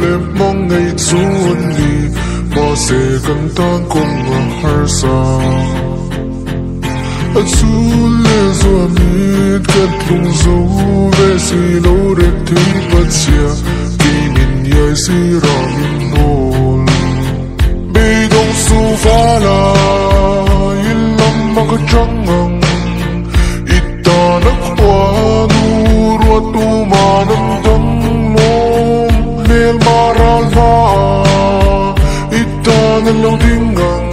lep mong ngay chuan ni ma se kan tan kong a har sa a chu le zo mit kat lung zo ve si lo re thi pat sia ki min ye si ra min hol be dong su fa la il lam ma ka chang ang ita na kwa nu ro tu ma nam dang mom mel maral va ita na lo ding ang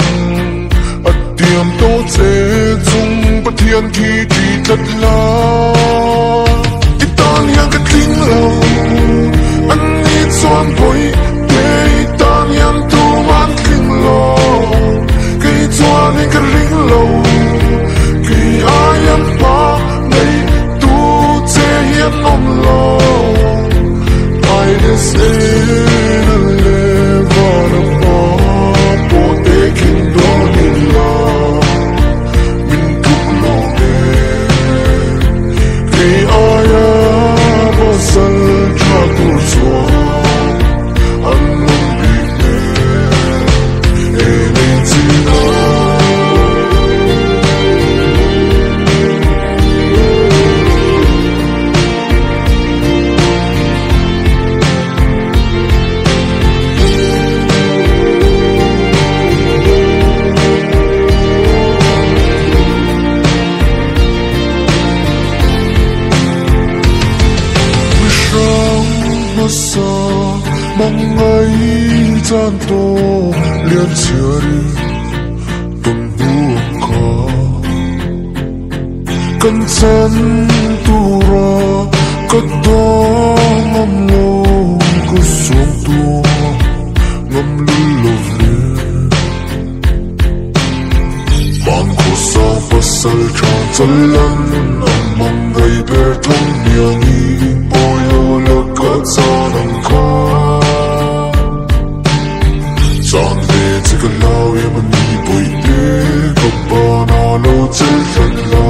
at tiam to che chung pathian ki ti tat la ita liang ka ting lo an ni chuan boy pe ita liang tu man ting lo ke chuan ni ka ring lo ke ayam pa nei tu che hian nom lo I just in a live on a pop po te kin do ni la min tuk lo de ke aya bo sal tra tu so an lum bi ne e ni ti la sa mong ai chan to lian chiari tum buông ka kan chan tu ra ka to ngam lo ka sum tu ngam lu lovely man ko sa pasal chan chalan mong ai ber thong niangi boyo la ka chan ka chan ve chi ka lao em ni boy te ka pa na lo chel chan la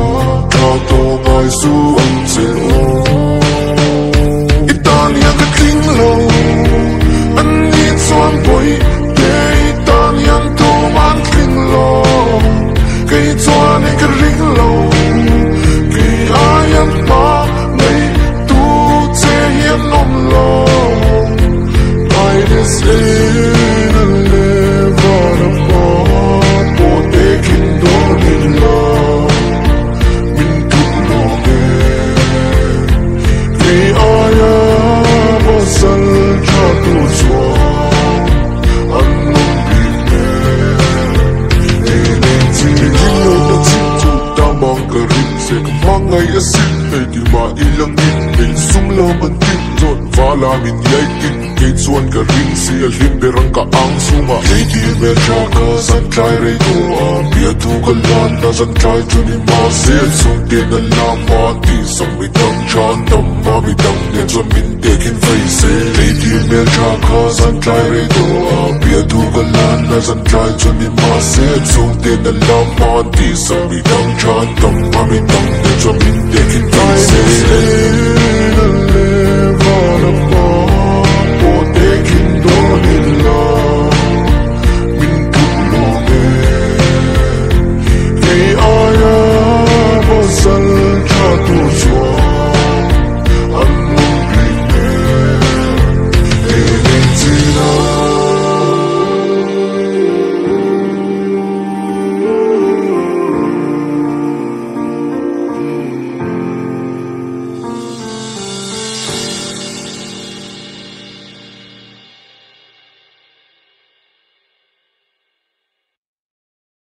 ka to mai su an che o Italia ka ting lo an ni chuan boy te Italia to man ting lo ke chuan ni ka ring lo ke ayam pa nei tu che hian nom lo I just in a live on a pop po te kin do ni la min tuk lo de ke aya bo sal tra tu so an lum bi ne e ne ti lo ta chi tu ta mong ka rin se ka mang ai a sin e di ma ilang ni e sum lo man ti zot vala min yai tin ke chuan ka ring si a lim berang ka ang sunga ke di me cha ka san klai re tu a bia tu ka lan na san klai tu ni ma se sung te na la ma ti sang mi dang chan dam ma mi dang ne chuan min te kin fai se ke di me cha ka san klai re tu a bia tu ka lan na san klai tu ni ma se sung te na la ma ti sang mi dang chan dam ma mi dang ne chuan min te kin fai se